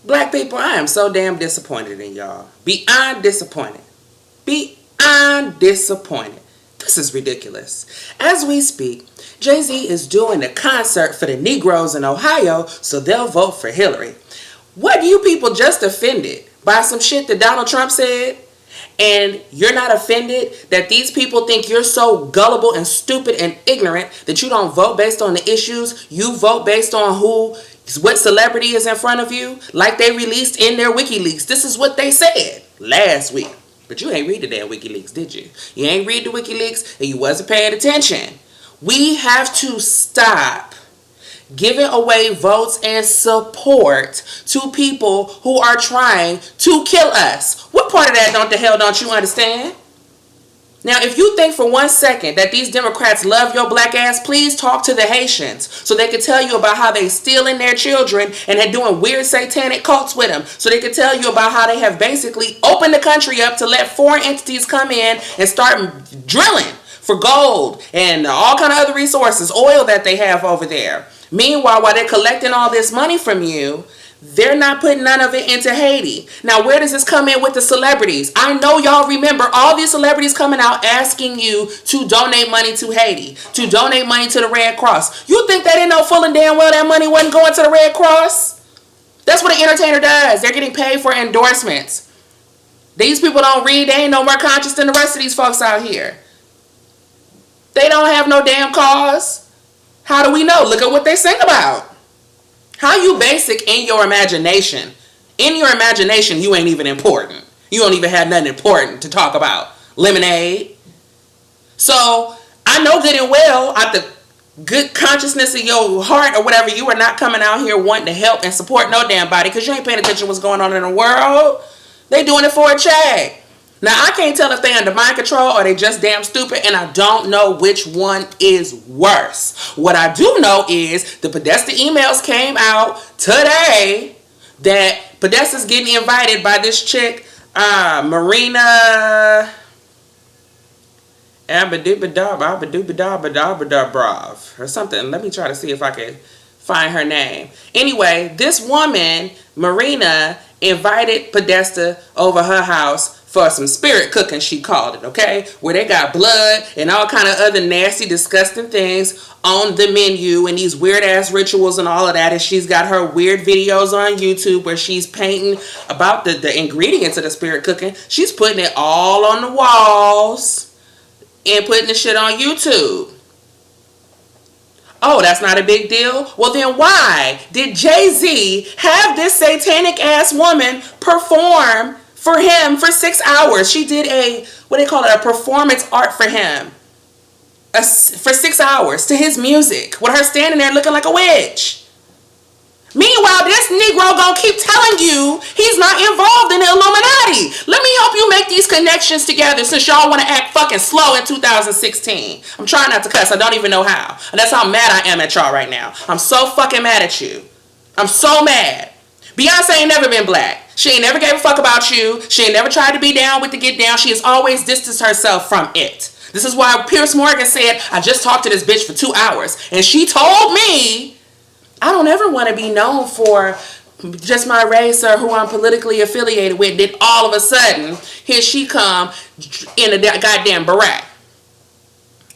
Black people, I am so damn disappointed in y'all. Beyond disappointed. Beyond disappointed. This is ridiculous. As we speak, Jay-Z is doing a concert for the Negroes in Ohio so they'll vote for Hillary. What, you people just offended by some shit that Donald Trump said? And you're not offended that these people think you're so gullible and stupid and ignorant that you don't vote based on the issues? You vote based on what celebrity is in front of you, like they released in their WikiLeaks. This is what they said last week. But you ain't read the damn WikiLeaks, did you? You ain't read the WikiLeaks and you wasn't paying attention. We have to stop giving away votes and support to people who are trying to kill us. What part of that don't you understand? Now, if you think for 1 second that these Democrats love your black ass, please talk to the Haitians so they can tell you about how they stealing their children and are doing weird satanic cults with them. So they can tell you about how they have basically opened the country up to let foreign entities come in and start drilling for gold and all kind of other resources, oil that they have over there. Meanwhile, while they're collecting all this money from you, they're not putting none of it into Haiti. Now, where does this come in with the celebrities? I know y'all remember all these celebrities coming out asking you to donate money to Haiti, to donate money to the Red Cross. You think they didn't know full and damn well that money wasn't going to the Red Cross? That's what an entertainer does. They're getting paid for endorsements. These people don't read. They ain't no more conscious than the rest of these folks out here. They don't have no damn cause. How do we know? Look at what they sing about. How you basic in your imagination? In your imagination, you ain't even important. You don't even have nothing important to talk about. Lemonade. So, I know good and well, out the good consciousness of your heart or whatever, you are not coming out here wanting to help and support no damn body because you ain't paying attention to what's going on in the world. They doing it for a check. Now, I can't tell if they under mind control or they just damn stupid, and I don't know which one is worse. What I do know is the Podesta emails came out today that Podesta's getting invited by this chick, Marina Abadubadab or something. Let me try to see if I can find her name. Anyway, this woman, Marina, invited Podesta over her house for some spirit cooking, she called it, okay? Where they got blood and all kind of other nasty, disgusting things on the menu and these weird-ass rituals and all of that. And she's got her weird videos on YouTube where she's painting about the ingredients of the spirit cooking. She's putting it all on the walls and putting the shit on YouTube. Oh, that's not a big deal? Well, then why did Jay-Z have this satanic-ass woman perform for him for 6 hours? She did a performance art for him. For 6 hours to his music with her standing there looking like a witch. Meanwhile, this Negro gonna keep telling you he's not involved in the Illuminati. Let me help you make these connections together since y'all want to act fucking slow in 2016. I'm trying not to cuss. I don't even know how. And that's how mad I am at y'all right now. I'm so fucking mad at you. I'm so mad. Beyonce ain't never been black. She ain't never gave a fuck about you. She ain't never tried to be down with the get down. She has always distanced herself from it. This is why Piers Morgan said, I just talked to this bitch for 2 hours. And she told me, I don't ever want to be known for just my race or who I'm politically affiliated with. Then all of a sudden, here she come in a goddamn barack.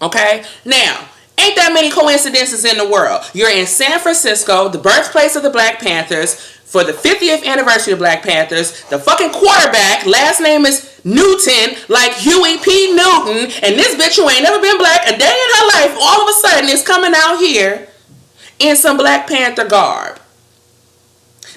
Okay? Now, ain't that many coincidences in the world. You're in San Francisco, the birthplace of the Black Panthers, for the 50th anniversary of Black Panthers. The fucking quarterback, last name is Newton, like Huey P. Newton. And this bitch who ain't never been black a day in her life, all of a sudden is coming out here in some Black Panther garb.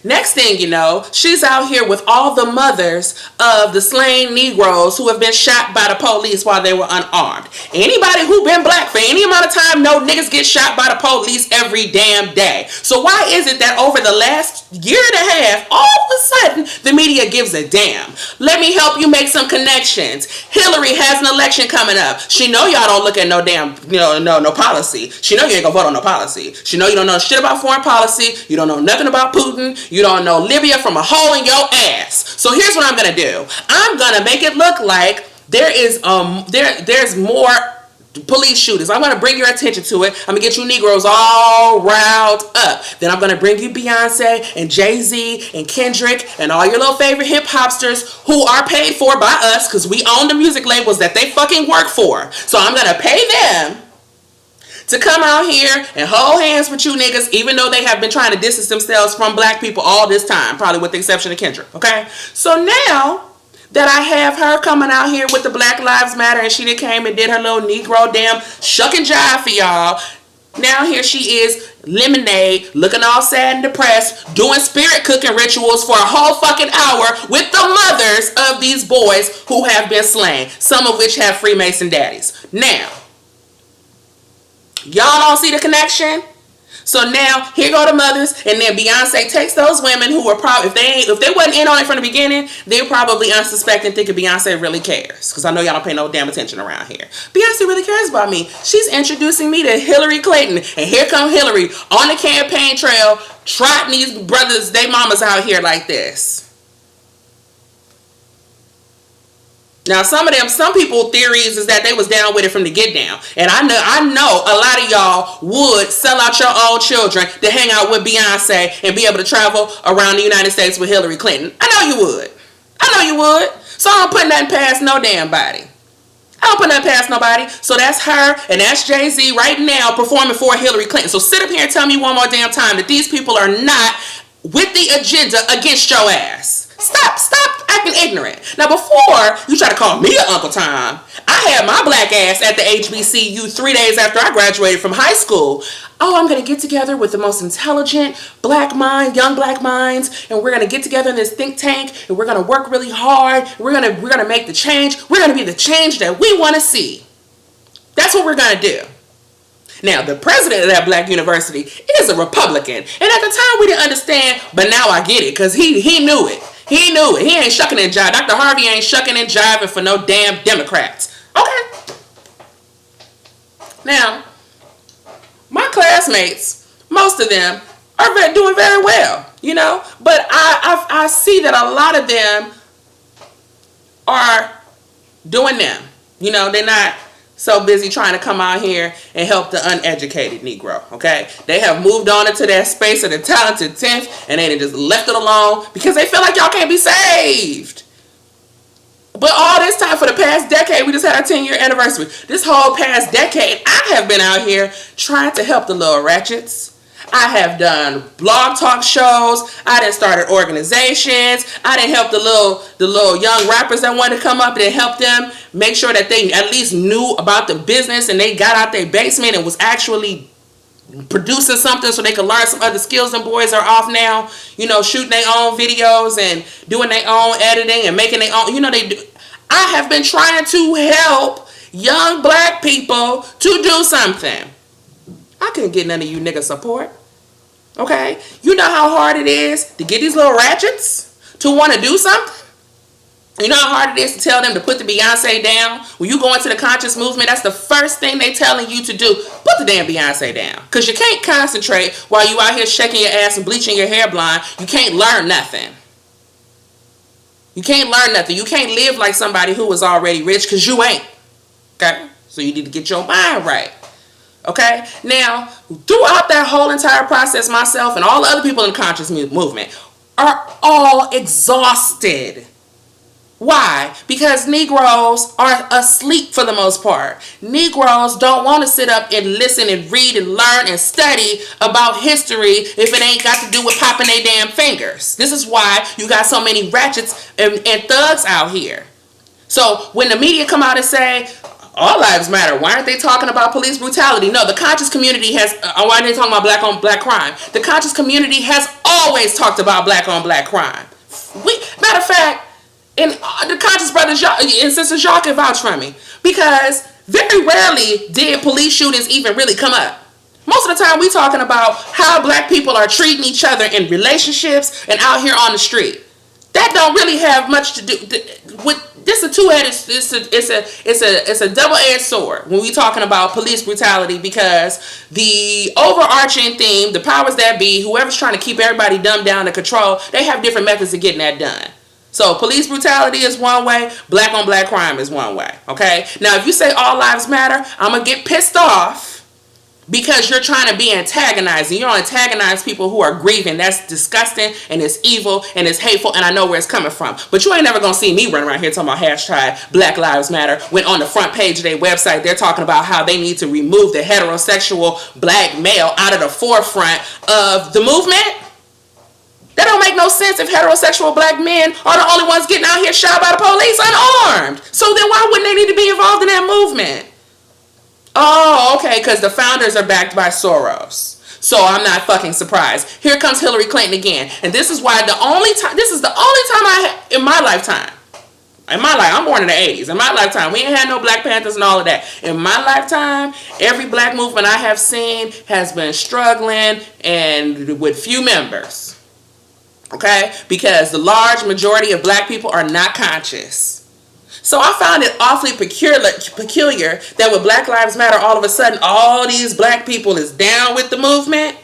Next thing you know, she's out here with all the mothers of the slain Negroes who have been shot by the police while they were unarmed. Anybody who been black for any amount of time know niggas get shot by the police every damn day. So why is it that over the last year and a half, all of a sudden, the media gives a damn? Let me help you make some connections. Hillary has an election coming up. She know y'all don't look at no damn, no policy. She know you ain't gonna vote on no policy. She know you don't know shit about foreign policy. You don't know nothing about Putin. You don't know Libya from a hole in your ass. So here's what I'm gonna do. I'm gonna make it look like there is there's more police shootings. I'm going to bring your attention to it. I'm going to get you Negroes all riled up. Then I'm going to bring you Beyonce and Jay-Z and Kendrick and all your little favorite hip hopsters who are paid for by us because we own the music labels that they fucking work for. So I'm going to pay them to come out here and hold hands with you niggas, even though they have been trying to distance themselves from black people all this time, probably with the exception of Kendrick, okay? So now that I have her coming out here with the Black Lives Matter and she done came and did her little Negro damn shuck and jive for y'all, now here she is, Lemonade, looking all sad and depressed, doing spirit cooking rituals for a whole fucking hour with the mothers of these boys who have been slain, some of which have Freemason daddies. Now, y'all don't see the connection? So now, here go the mothers, and then Beyonce takes those women who were probably, if they wasn't in on it from the beginning, they're probably unsuspecting, thinking Beyonce really cares. Because I know y'all don't pay no damn attention around here. Beyonce really cares about me. She's introducing me to Hillary Clinton, and here come Hillary on the campaign trail, trotting these brothers, they mamas out here like this. Now, some people theories is that they was down with it from the get down. And I know a lot of y'all would sell out your own children to hang out with Beyonce and be able to travel around the United States with Hillary Clinton. I know you would. So I don't put nothing past no damn body. So that's her and that's Jay-Z right now performing for Hillary Clinton. So sit up here and tell me one more damn time that these people are not with the agenda against your ass. Stop acting ignorant. Now, before you try to call me an Uncle Tom, I had my black ass at the HBCU 3 days after I graduated from high school. Oh, I'm going to get together with the most intelligent young black minds, and we're going to get together in this think tank, and we're going to work really hard. We're going to make the change. We're going to be the change that we want to see. That's what we're going to do. Now, the president of that black university is a Republican. And at the time, we didn't understand, but now I get it, because he knew it. He ain't shucking and jiving. Dr. Harvey ain't shucking and jiving for no damn Democrats. Okay. Now, my classmates, most of them, are doing very well, you know. But I see that a lot of them are doing them. You know, they're not so busy trying to come out here and help the uneducated Negro, okay? They have moved on into that space of the talented 10th, and they just left it alone because they feel like y'all can't be saved. But all this time, for the past decade, we just had our 10-year anniversary. This whole past decade, I have been out here trying to help the little ratchets. I have done blog talk shows. I done started organizations. I done helped the little young rappers that wanted to come up and help them make sure that they at least knew about the business and they got out their basement and was actually producing something so they could learn some other skills. Them boys are off now, you know, shooting their own videos and doing their own editing and making their own, you know, they do. I have been trying to help young black people to do something. I couldn't get none of you niggas support. Okay? You know how hard it is to get these little ratchets to want to do something? You know how hard it is to tell them to put the Beyonce down? When you go into the conscious movement, that's the first thing they telling you to do. Put the damn Beyonce down. Because you can't concentrate while you out here shaking your ass and bleaching your hair blonde. You can't learn nothing. You can't learn nothing. You can't live like somebody who was already rich because you ain't. Okay? So you need to get your mind right. Okay? Now, throughout that whole entire process, myself and all the other people in the conscious movement are all exhausted. Why? Because Negroes are asleep for the most part. Negroes don't want to sit up and listen and read and learn and study about history if it ain't got to do with popping their damn fingers. This is why you got so many ratchets and thugs out here. So when the media come out and say, all lives matter. Why aren't they talking about police brutality? No, the conscious community has... why aren't they talking about black on black crime? The conscious community has always talked about black on black crime. Matter of fact, and the conscious brothers and sisters, y'all can vouch for me. Because very rarely did police shootings even really come up. Most of the time we talking about how black people are treating each other in relationships and out here on the street. That don't really have much to do with... This is a two-headed, it's a double-edged sword when we talking about police brutality, because the overarching theme, the powers that be, whoever's trying to keep everybody dumbed down and control, they have different methods of getting that done. So police brutality is one way, black on black crime is one way, okay? Now, if you say all lives matter, I'm going to get pissed off because you're trying to be antagonizing. You don't antagonize people who are grieving. That's disgusting and it's evil and it's hateful, and I know where it's coming from. But you ain't never going to see me run around here talking about hashtag Black Lives Matter when on the front page of their website they're talking about how they need to remove the heterosexual black male out of the forefront of the movement. That don't make no sense if heterosexual black men are the only ones getting out here shot by the police unarmed. So then why wouldn't they need to be involved in that movement? Oh, okay, because the founders are backed by Soros. So I'm not fucking surprised. Here comes Hillary Clinton again. And this is why this is the only time in my lifetime, I'm born in the 80s. In my lifetime, we ain't had no Black Panthers and all of that. In my lifetime, every black movement I have seen has been struggling and with few members. Okay? Because the large majority of black people are not conscious. So I found it awfully peculiar that with Black Lives Matter, all of a sudden, all these black people is down with the movement.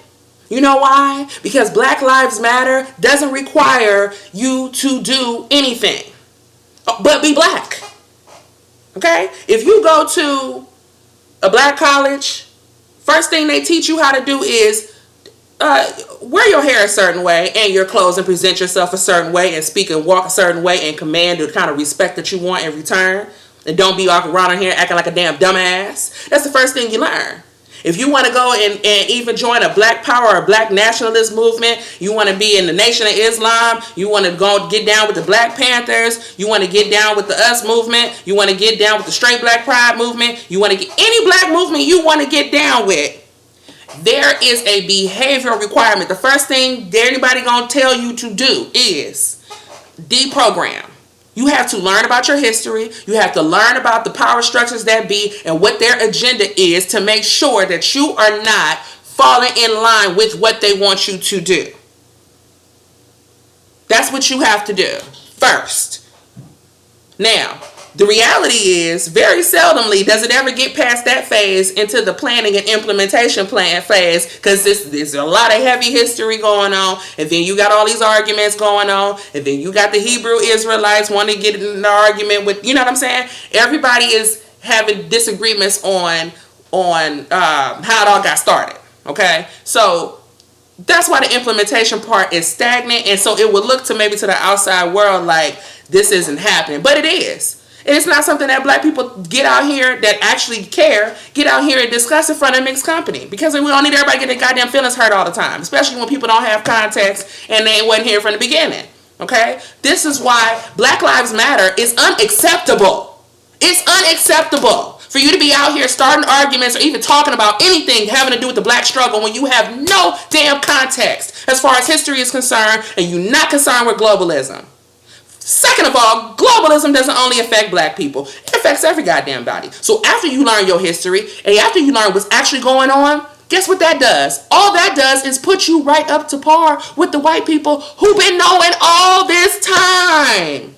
You know why? Because Black Lives Matter doesn't require you to do anything but be black. Okay? If you go to a black college, first thing they teach you how to do is wear your hair a certain way and your clothes and present yourself a certain way and speak and walk a certain way and command the kind of respect that you want in return. And don't be walking around here acting like a damn dumbass. That's the first thing you learn. If you want to go and even join a black power or black nationalist movement, you want to be in the Nation of Islam, you want to go get down with the Black Panthers, you want to get down with the US movement, you want to get down with the straight black pride movement, you want to get any black movement you want to get down with, there is a behavioral requirement. The first thing anybody gonna tell you to do is deprogram. You have to learn about your history. You have to learn about the power structures that be and what their agenda is to make sure that you are not falling in line with what they want you to do. That's what you have to do first. Now, the reality is, very seldomly does it ever get past that phase into the planning and implementation plan phase, because there's a lot of heavy history going on, and then you got all these arguments going on, and then you got the Hebrew Israelites wanting to get in an argument with, you know what I'm saying? Everybody is having disagreements on how it all got started, okay? So that's why the implementation part is stagnant, and so it would look to maybe to the outside world like this isn't happening, but it is. And it's not something that black people get out here that actually care, get out here and discuss in front of mixed company. Because we don't need everybody getting their goddamn feelings hurt all the time. Especially when people don't have context and they wasn't here from the beginning. Okay? This is why Black Lives Matter is unacceptable. It's unacceptable for you to be out here starting arguments or even talking about anything having to do with the black struggle when you have no damn context as far as history is concerned and you're not concerned with globalism. Second of all, globalism doesn't only affect black people. It affects every goddamn body. So after you learn your history and after you learn what's actually going on, guess what that does? All that does is put you right up to par with the white people who've been knowing all this time.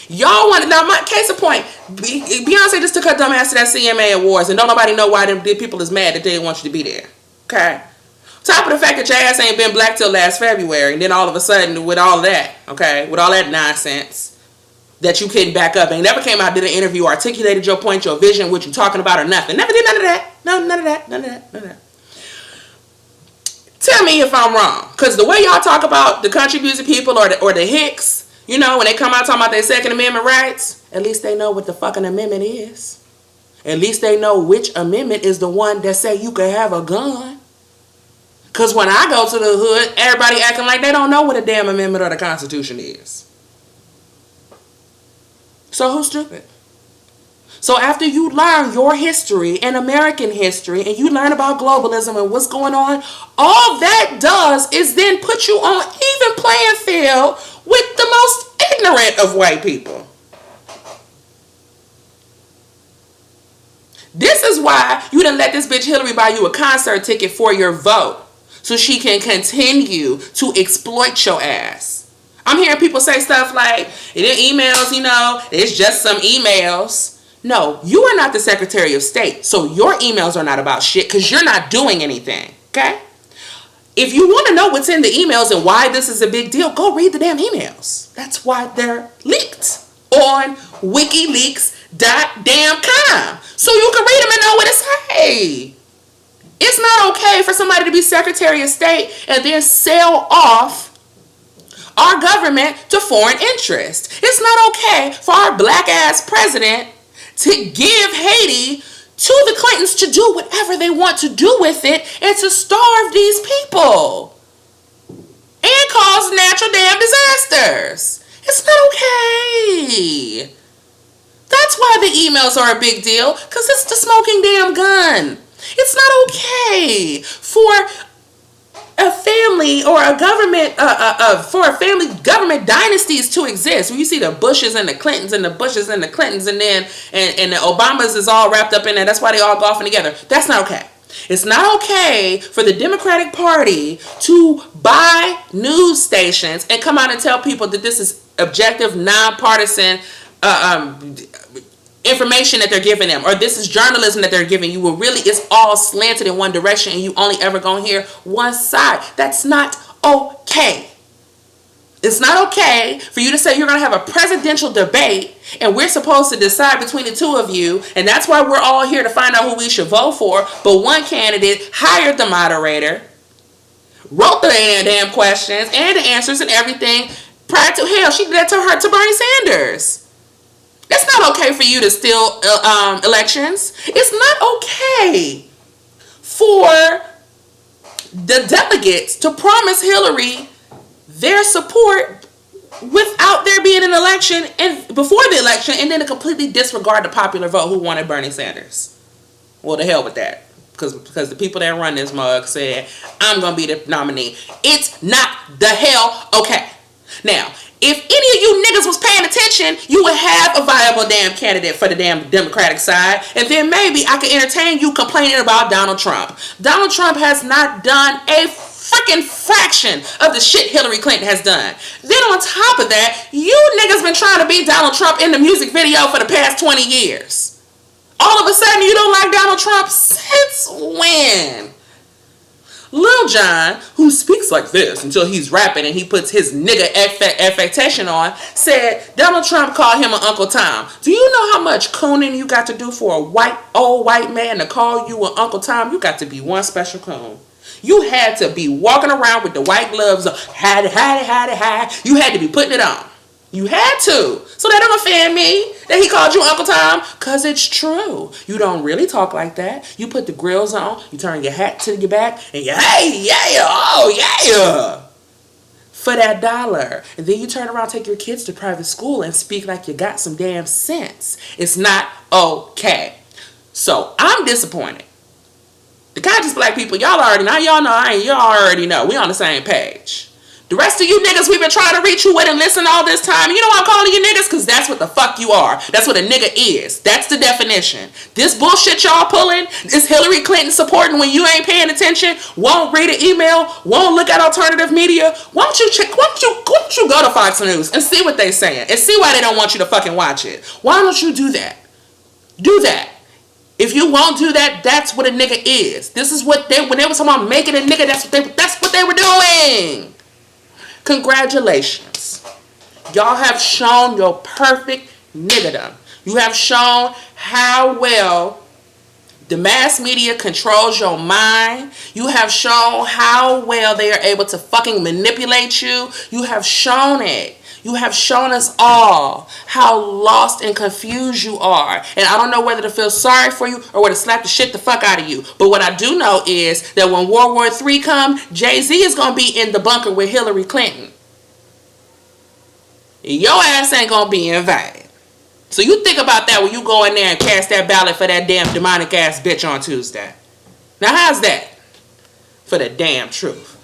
Y'all want to, now my case in point, Beyonce just took her dumb ass to that CMA Awards and don't nobody know why them people is mad that they didn't want you to be there. Okay? Top of the fact that your ass ain't been black till last February, and then all of a sudden, with all that, okay, with all that nonsense that you couldn't back up, and never came out, did an interview, articulated your point, your vision, what you talking about, or nothing. Never did none of that. No, none of that. None of that. None of that. Tell me if I'm wrong, because the way y'all talk about the country music people or the Hicks, you know, when they come out talking about their Second Amendment rights, at least they know what the fucking amendment is. At least they know which amendment is the one that say you can have a gun. Because when I go to the hood, everybody acting like they don't know what a damn amendment of the Constitution is. So who's stupid? So after you learn your history and American history and you learn about globalism and what's going on, all that does is then put you on even playing field with the most ignorant of white people. This is why you done let this bitch Hillary buy you a concert ticket for your vote. So she can continue to exploit your ass. I'm hearing people say stuff like, emails, you know, it's just some emails. No, you are not the Secretary of State. So your emails are not about shit because you're not doing anything. Okay? If you want to know what's in the emails and why this is a big deal, go read the damn emails. That's why they're leaked on WikiLeaks.com. So you can read them and know what to say. It's not okay for somebody to be Secretary of State and then sell off our government to foreign interest. It's not okay for our black ass president to give Haiti to the Clintons to do whatever they want to do with it and to starve these people and cause natural damn disasters. It's not okay. That's why the emails are a big deal, because it's the smoking damn gun. It's not okay for a family or a government, government dynasties to exist. When you see the Bushes and the Clintons and the Bushes and the Clintons and then and the Obamas is all wrapped up in there. That's why they all golfing together. That's not okay. It's not okay for the Democratic Party to buy news stations and come out and tell people that this is objective, nonpartisan information that they're giving them, or this is journalism that they're giving you, where really it's all slanted in one direction and you only ever gonna hear one side. That's not okay. It's not okay for you to say you're gonna have a presidential debate and we're supposed to decide between the two of you, and that's why we're all here to find out who we should vote for. But one candidate hired the moderator, wrote the damn questions and the answers and everything prior to, hell, she did that to Bernie Sanders. It's not okay for you to steal elections. It's not okay for the delegates to promise Hillary their support without there being an election and before the election, and then to completely disregard the popular vote who wanted Bernie Sanders. Well, the hell with that. Because the people that run this mug said, I'm going to be the nominee. It's not the hell okay. Now, if any of you niggas was paying attention, you would have a viable damn candidate for the damn Democratic side. And then maybe I could entertain you complaining about Donald Trump. Donald Trump has not done a freaking fraction of the shit Hillary Clinton has done. Then on top of that, you niggas been trying to beat Donald Trump in the music video for the past 20 years. All of a sudden you don't like Donald Trump? Since when? Lil Jon, who speaks like this until he's rapping and he puts his nigga affectation on, said Donald Trump called him an Uncle Tom. Do you know how much cooning you got to do for a old white man to call you an Uncle Tom? You got to be one special coon. You had to be walking around with the white gloves on. You had to be putting it on. You had to. So that don't offend me that he called you Uncle Tom, because it's true. You don't really talk like that. You put the grills on, you turn your hat to your back, and you, hey, yeah, oh, yeah, for that dollar. And then you turn around, take your kids to private school and speak like you got some damn sense. It's not okay. So I'm disappointed. The conscious black people, y'all already know. Y'all already know. We on the same page. The rest of you niggas we've been trying to reach you with and listen all this time. You know why I'm calling you niggas? Because that's what the fuck you are. That's what a nigga is. That's the definition. This bullshit y'all pulling, this Hillary Clinton supporting when you ain't paying attention, won't read an email, won't look at alternative media. Why don't you go to Fox News and see what they saying and see why they don't want you to fucking watch it? Why don't you do that? Do that. If you won't do that, that's what a nigga is. This is what when they were talking about making a nigga, that's what they were doing. Congratulations. Y'all have shown your perfect niggerdom. You have shown how well the mass media controls your mind. You have shown how well they are able to fucking manipulate you. You have shown it. You have shown us all how lost and confused you are. And I don't know whether to feel sorry for you or whether to slap the shit the fuck out of you. But what I do know is that when World War III comes, Jay-Z is going to be in the bunker with Hillary Clinton. Your ass ain't going to be invited. So you think about that when you go in there and cast that ballot for that damn demonic ass bitch on Tuesday. Now how's that? For the damn truth.